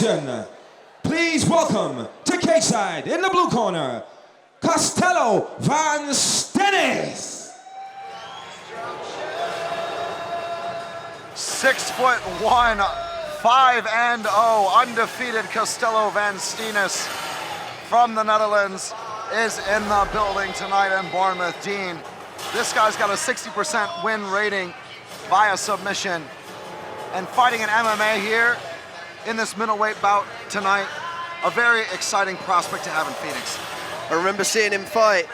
action, please welcome to cage side in the blue corner, Costello Van Steenis. 6'1", 5-0, undefeated Costello Van Steenis from the Netherlands is in the building tonight in Bournemouth. Dean, this guy's got a 60% win rating via submission, and fighting in MMA here in this middleweight bout tonight, a very exciting prospect to have in Phoenix. I remember seeing him fight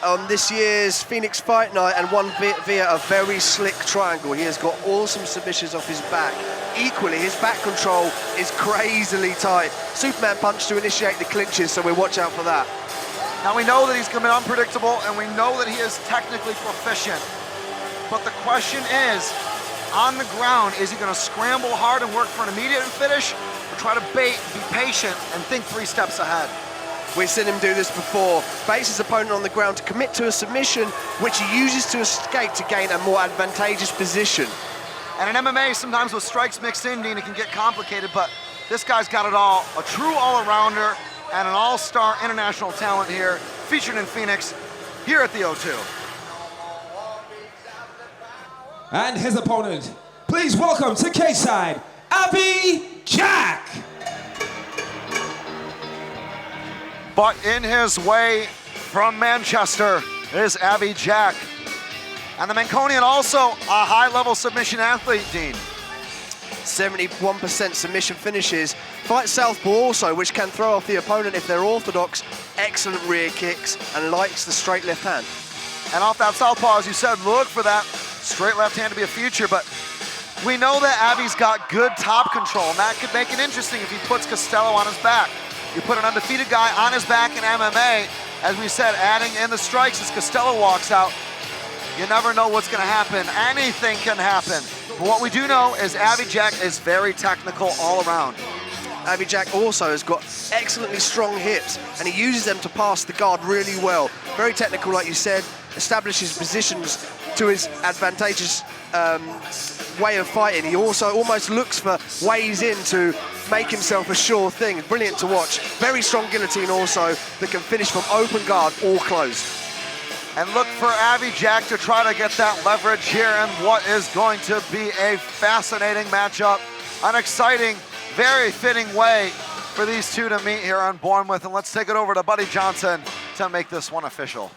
on this year's Phoenix Fight Night and won via a very slick triangle. He has got awesome submissions off his back. Equally, his back control is crazily tight. Superman punch to initiate the clinches, so we watch out for that. Now we know that he's going to be unpredictable, and we know that he is technically proficient. But the question is, on the ground, is he going to scramble hard and work for an immediate finish, or try to bait, be patient, and think 3 steps ahead? We've seen him do this before. Baits his opponent on the ground to commit to a submission, which he uses to escape to gain a more advantageous position. And in MMA, sometimes with strikes mixed in, Dean, it can get complicated, but this guy's got it all. A true all-arounder and an all-star international talent here, featured in Phoenix, here at the O2. And his opponent, please welcome to cage side, Avi Jack. But in his way from Manchester is Avi Jack. And the Mancunian also a high-level submission athlete, Dean. 71% submission finishes. Fight southpaw also, which can throw off the opponent if they're orthodox. Excellent rear kicks and likes the straight left hand. And off that southpaw, as you said, look for that straight left hand to be a feature, but we know that Avi's got good top control, and that could make it interesting if he puts Costello on his back. You put an undefeated guy on his back in MMA, as we said, adding in the strikes as Costello walks out. You never know what's gonna happen. Anything can happen. But what we do know is Avi Jack is very technical all around. Avi Jack also has got excellently strong hips, and he uses them to pass the guard really well. Very technical, like you said, establishes positions to his advantageous way of fighting. He also almost looks for ways in to make himself a sure thing. Brilliant to watch. Very strong guillotine also that can finish from open guard or closed. And look for Avi Jack to try to get that leverage here in what is going to be a fascinating matchup. An exciting, very fitting way for these two to meet here on Bournemouth. And let's take it over to Buddy Johnson to make this one official.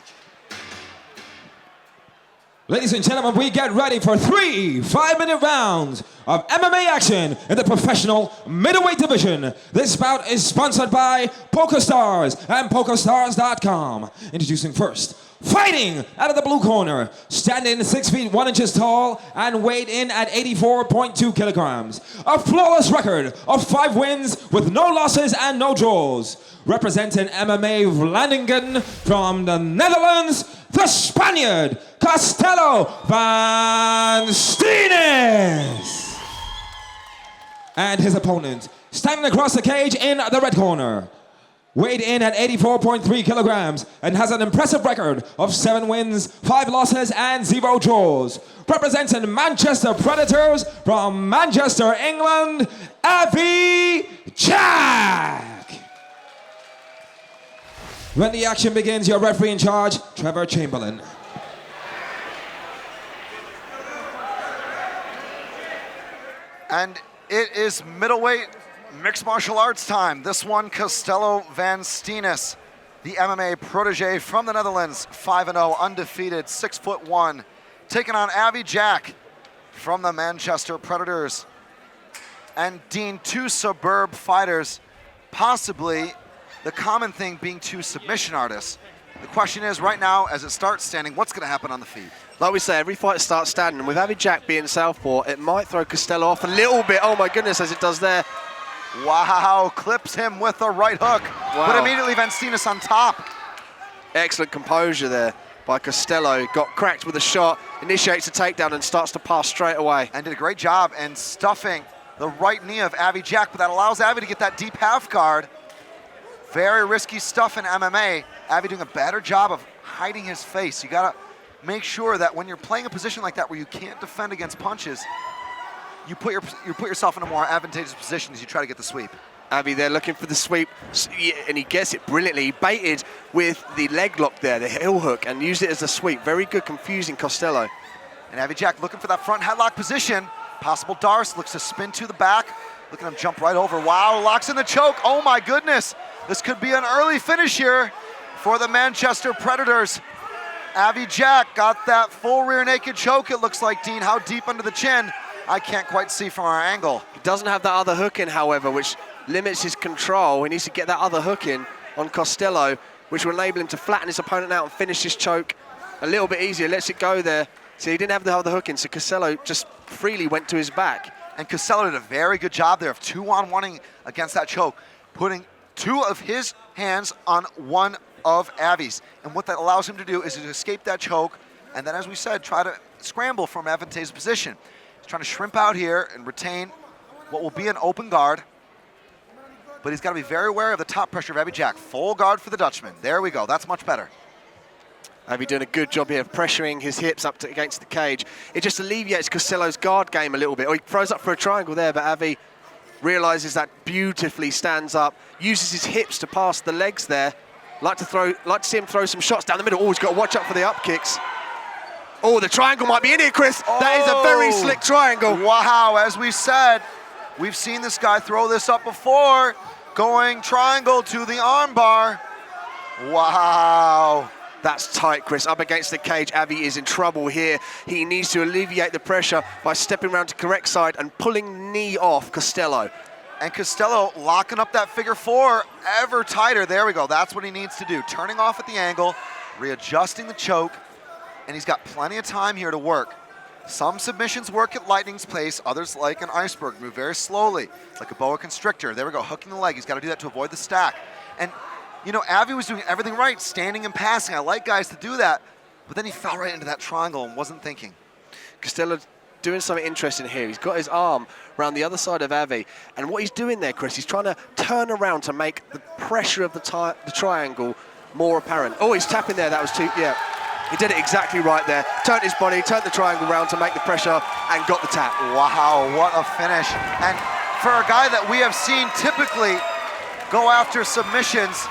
Ladies and gentlemen, we get ready for 3 5-minute rounds of MMA action in the professional middleweight division. This bout is sponsored by PokerStars and PokerStars.com. Introducing first, fighting out of the blue corner, standing 6 feet 1 inches tall and weighed in at 84.2 kilograms. A flawless record of 5 wins with no losses and no draws. Representing MMA Vlaardingen from the Netherlands, the Spaniard, Costello Van Steenis. And his opponent, standing across the cage in the red corner, weighed in at 84.3 kilograms and has an impressive record of 7 wins, 5 losses, and 0 draws. Representing Manchester Predators from Manchester, England, Avi Jack. When the action begins, your referee in charge, Trevor Chamberlain. And it is middleweight mixed martial arts time. This one, Costello Van Steenis, the MMA protege from the Netherlands, 5-0, undefeated, 6'1", taking on Avi Jack from the Manchester Predators. And Dean, 2 suburb fighters, possibly the common thing being 2 submission artists. The question is, right now, as it starts standing, what's gonna happen on the feet? Like we say, every fight starts standing, and with Avi Jack being southpaw, it might throw Costello off a little bit. Oh my goodness, as it does there. Wow, clips him with a right hook. Wow. But immediately Van Steenis on top. Excellent composure there by Costello. Got cracked with a shot, initiates a takedown and starts to pass straight away. And did a great job in stuffing the right knee of Avi Jack, but that allows Avi to get that deep half guard. Very risky stuff in MMA. Avi doing a better job of hiding his face. You gotta make sure that when you're playing a position like that where you can't defend against punches, you put yourself in a more advantageous position as you try to get the sweep. Avi there looking for the sweep, and he gets it brilliantly. He baited with the leg lock there, the heel hook, and used it as a sweep. Very good, confusing Costello. And Avi Jack looking for that front headlock position. Possible Darce, looks to spin to the back. Look at him jump right over. Wow, locks in the choke. Oh my goodness. This could be an early finish here for the Manchester Predators. Avi Jack got that full rear naked choke, it looks like, Dean. How deep under the chin? I can't quite see from our angle. He doesn't have that other hook in, however, which limits his control. He needs to get that other hook in on Costello, which will enable him to flatten his opponent out and finish his choke a little bit easier. Lets it go there. So he didn't have the other hook in, so Costello just freely went to his back. And Costello did a very good job there of 2-on-1ing against that choke, putting 2 of his hands on 1 of Avi's. And what that allows him to do is to escape that choke, and then, as we said, try to scramble from advantageous position. He's trying to shrimp out here and retain what will be an open guard, but he's got to be very aware of the top pressure of Avi Jack. Full guard for the Dutchman. There we go. That's much better. Avi doing a good job here of pressuring his hips up against the cage. It just alleviates Costello's guard game a little bit. Oh, he throws up for a triangle there, but Avi realizes that beautifully, stands up, uses his hips to pass the legs there. Like to see him throw some shots down the middle. Oh, he's got to watch out for the up kicks. Oh, the triangle might be in here, Chris. Oh. That is a very slick triangle. Wow, as we said, we've seen this guy throw this up before, going triangle to the arm bar. Wow. That's tight, Chris. Up against the cage, Avi is in trouble here. He needs to alleviate the pressure by stepping around to correct side and pulling knee off Costello. And Costello locking up that figure 4 ever tighter. There we go. That's what he needs to do. Turning off at the angle, readjusting the choke, and he's got plenty of time here to work. Some submissions work at lightning's pace, others, like an iceberg, move very slowly, like a boa constrictor. There we go, hooking the leg. He's got to do that to avoid the stack. And you know, Avi was doing everything right, standing and passing. I like guys to do that, but then he fell right into that triangle and wasn't thinking. Costello doing something interesting here. He's got his arm around the other side of Avi, and what he's doing there, Chris, he's trying to turn around to make the pressure of the triangle more apparent. Oh, he's tapping there. That was too, yeah. He did it exactly right there. Turned his body, turned the triangle around to make the pressure, and got the tap. Wow, what a finish. And for a guy that we have seen typically go after submissions,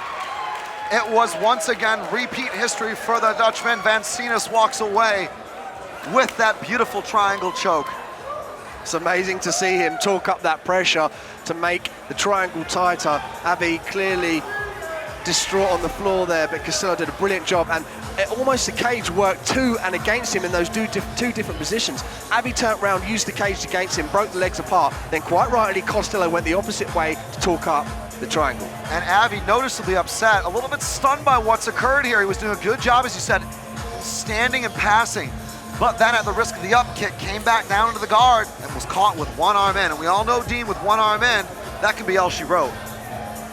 it was once again repeat history for the Dutchman. Van Steenis walks away with that beautiful triangle choke. It's amazing to see him talk up that pressure to make the triangle tighter. Avi clearly distraught on the floor there, but Costello did a brilliant job, and almost the cage worked to and against him in those two different positions. Avi turned around, used the cage against him, broke the legs apart, then quite rightly Costello went the opposite way to talk up the triangle. And Avi noticeably upset, a little bit stunned by what's occurred here. He was doing a good job, as you said, standing and passing, but then at the risk of the up kick, came back down into the guard and was caught with one arm in. And we all know, Dean, with one arm in, that can be all she wrote.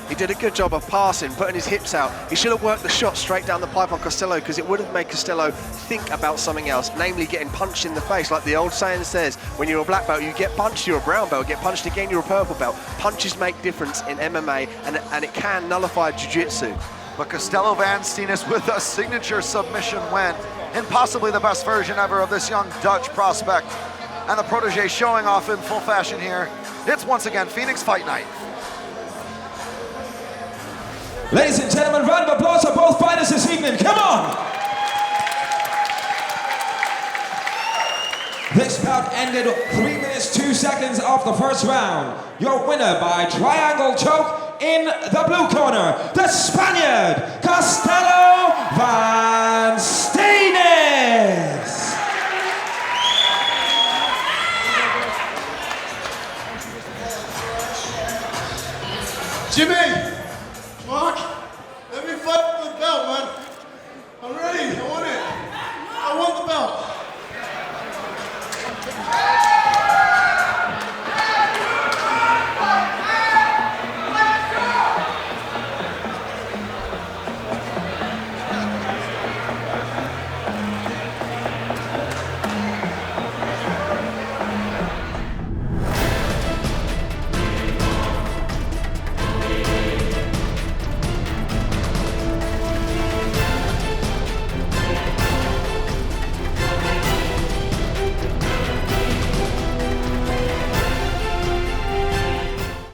He did a good job of passing, putting his hips out. He should have worked the shot straight down the pipe on Costello, because it would have made Costello think about something else, namely getting punched in the face. Like the old saying says, when you're a black belt, you get punched, you're a brown belt. Get punched again, you're a purple belt. Punches make difference in MMA, and it can nullify jiu-jitsu. But Costello Van Steenis with a signature submission win, and possibly the best version ever of this young Dutch prospect. And the protege showing off in full fashion here. It's once again Phoenix Fight Night. Ladies and gentlemen, round of applause for both fighters this evening. Come on! This bout ended 3 minutes 2 seconds of the first round. Your winner by triangle choke in the blue corner, the Spaniard, Costello Van Steenis. Jimmy! Mark, let me fight for the belt, man. I'm ready. I want it. I want the belt.